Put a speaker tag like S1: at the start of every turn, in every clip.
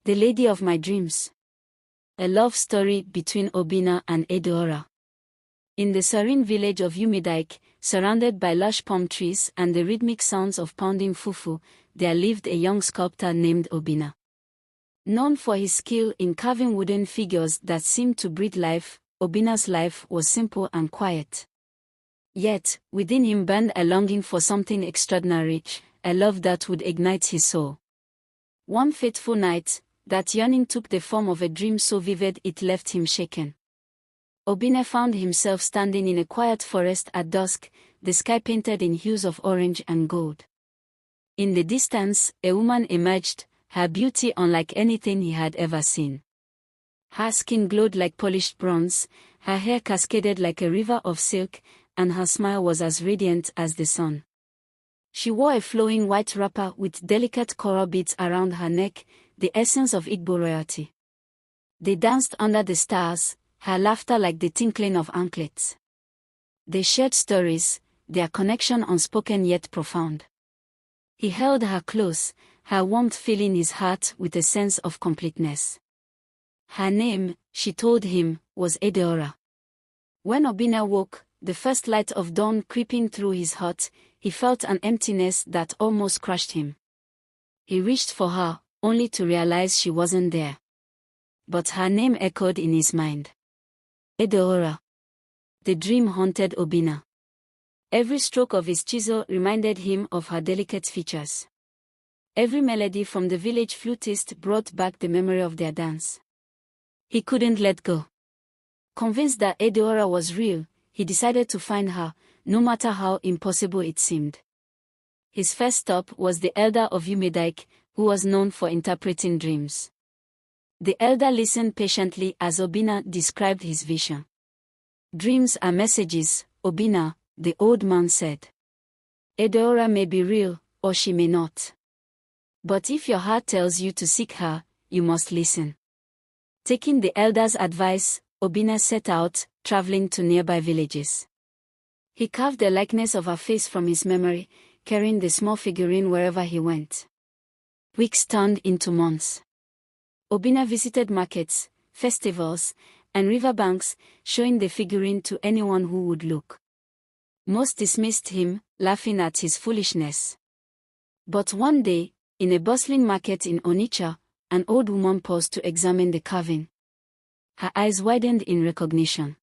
S1: The Lady of My Dreams. A love story between Obinna and Adaora. In the serene village of Umidike, surrounded by lush palm trees and the rhythmic sounds of pounding fufu, there lived a young sculptor named Obinna. Known for his skill in carving wooden figures that seemed to breathe life, Obinna's life was simple and quiet. Yet, within him burned a longing for something extraordinary, a love that would ignite his soul. One fateful night, that yearning took the form of a dream so vivid it left him shaken. Obinna found himself standing in a quiet forest at dusk, the sky painted in hues of orange and gold. In the distance, a woman emerged, her beauty unlike anything he had ever seen. Her skin glowed like polished bronze, her hair cascaded like a river of silk, and her smile was as radiant as the sun. She wore a flowing white wrapper with delicate coral beads around her neck, the essence of Igbo royalty. They danced under the stars, her laughter like the tinkling of anklets. They shared stories, their connection unspoken yet profound. He held her close, her warmth filling his heart with a sense of completeness. Her name, she told him, was Adaora. When Obinna woke, the first light of dawn creeping through his heart, he felt an emptiness that almost crushed him. He reached for her, only to realize she wasn't there. But her name echoed in his mind. Adaora. The dream haunted Obinna. Every stroke of his chisel reminded him of her delicate features. Every melody from the village flutist brought back the memory of their dance. He couldn't let go. Convinced that Adaora was real, he decided to find her, no matter how impossible it seemed. His first stop was the elder of Umidike, who was known for interpreting dreams. The elder listened patiently as Obinna described his vision. Dreams are messages, Obinna, the old man said. Adaora may be real, or she may not. But if your heart tells you to seek her, you must listen. Taking the elder's advice, Obinna set out, traveling to nearby villages. He carved a likeness of her face from his memory, carrying the small figurine wherever he went. Weeks turned into months. Obinna visited markets, festivals, and riverbanks, showing the figurine to anyone who would look. Most dismissed him, laughing at his foolishness. But one day, in a bustling market in Onitsha, an old woman paused to examine the carving. Her eyes widened in recognition.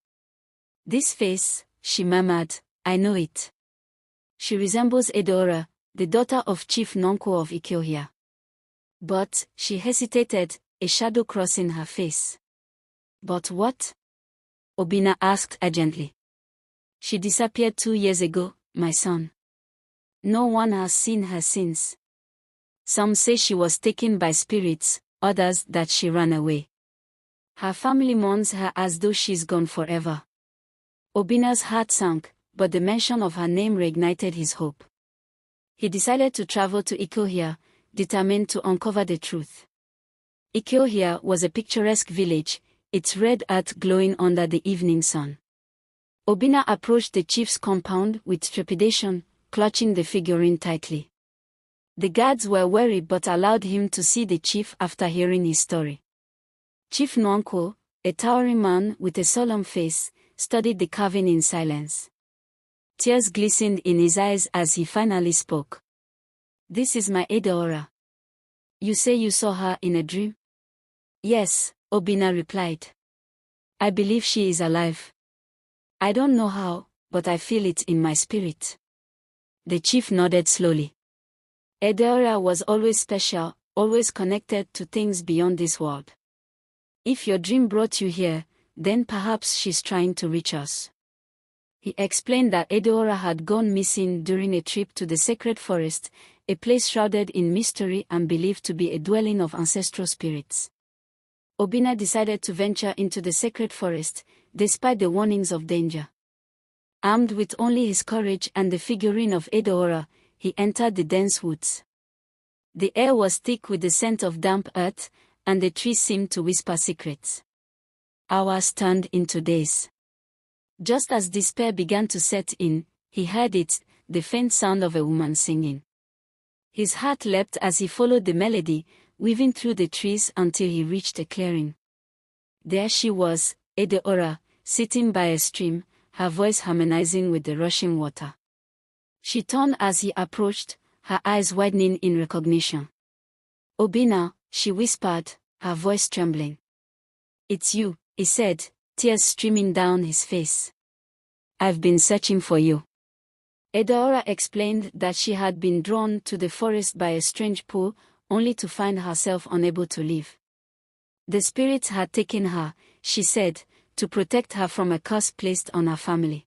S1: "This face," she murmured, "I know it. She resembles Adaora, the daughter of Chief Nonko of Ikeohia." But, she hesitated, a shadow crossing her face. "But what?" Obinna asked urgently. "She disappeared 2 years ago, my son. No one has seen her since. Some say she was taken by spirits, others that she ran away. Her family mourns her as though she's gone forever." Obinna's heart sank, but the mention of her name reignited his hope. He decided to travel to Ikeohia, determined to uncover the truth. Ikeohia was a picturesque village, its red earth glowing under the evening sun. Obinna approached the chief's compound with trepidation, clutching the figurine tightly. The guards were wary but allowed him to see the chief after hearing his story. Chief Nwanko, a towering man with a solemn face, studied the carving in silence. Tears glistened in his eyes as he finally spoke. "This is my Adaora. You say you saw her in a dream?" "Yes," Obinna replied. "I believe she is alive. I don't know how, but I feel it in my spirit." The chief nodded slowly. Adaora was always special, always connected to things beyond this world. If your dream brought you here, then perhaps she's trying to reach us. He explained that Adaora had gone missing during a trip to the sacred forest, a place shrouded in mystery and believed to be a dwelling of ancestral spirits. Obinna decided to venture into the sacred forest, despite the warnings of danger. Armed with only his courage and the figurine of Adaora, he entered the dense woods. The air was thick with the scent of damp earth, and the trees seemed to whisper secrets. Hours turned into days. Just as despair began to set in, he heard it, the faint sound of a woman singing. His heart leapt as he followed the melody, weaving through the trees until he reached a clearing. There she was, Adaora, sitting by a stream, her voice harmonizing with the rushing water. She turned as he approached, her eyes widening in recognition. "Obinna," she whispered, her voice trembling. "It's you," he said, tears streaming down his face. "I've been searching for you." Adaora explained that she had been drawn to the forest by a strange pull, only to find herself unable to leave. The spirits had taken her, she said, to protect her from a curse placed on her family.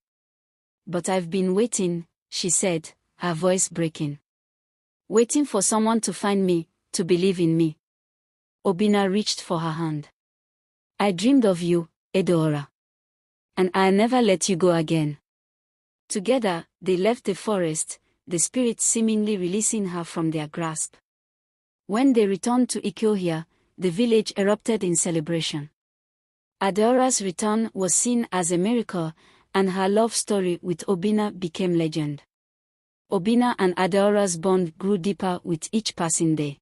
S1: "But I've been waiting," she said, her voice breaking. "Waiting for someone to find me, to believe in me." Obinna reached for her hand. "I dreamed of you, Adaora. And I'll never let you go again." Together, they left the forest, the spirits seemingly releasing her from their grasp. When they returned to Ikohia, the village erupted in celebration. Adaora's return was seen as a miracle, and her love story with Obinna became legend. Obinna and Adaora's bond grew deeper with each passing day.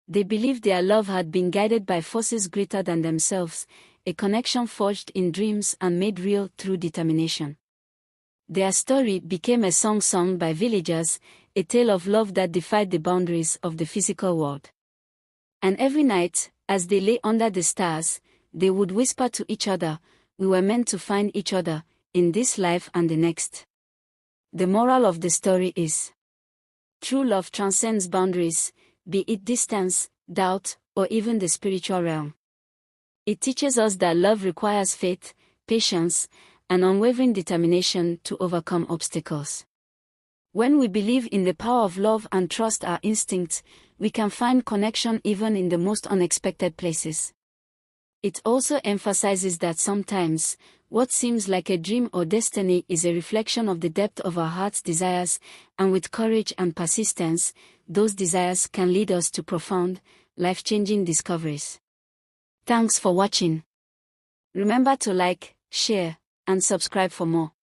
S1: They believed their love had been guided by forces greater than themselves, a connection forged in dreams and made real through determination. Their story became a song sung by villagers, a tale of love that defied the boundaries of the physical world. And every night, as they lay under the stars, they would whisper to each other, "We were meant to find each other, in this life and the next." The moral of the story is: true love transcends boundaries, be it distance, doubt, or even the spiritual realm. It teaches us that love requires faith, patience, and unwavering determination to overcome obstacles. When we believe in the power of love and trust our instincts, we can find connection even in the most unexpected places. It also emphasizes that sometimes, what seems like a dream or destiny is a reflection of the depth of our heart's desires, and with courage and persistence, those desires can lead us to profound, life-changing discoveries. Thanks for watching. Remember to like, share, and subscribe for more.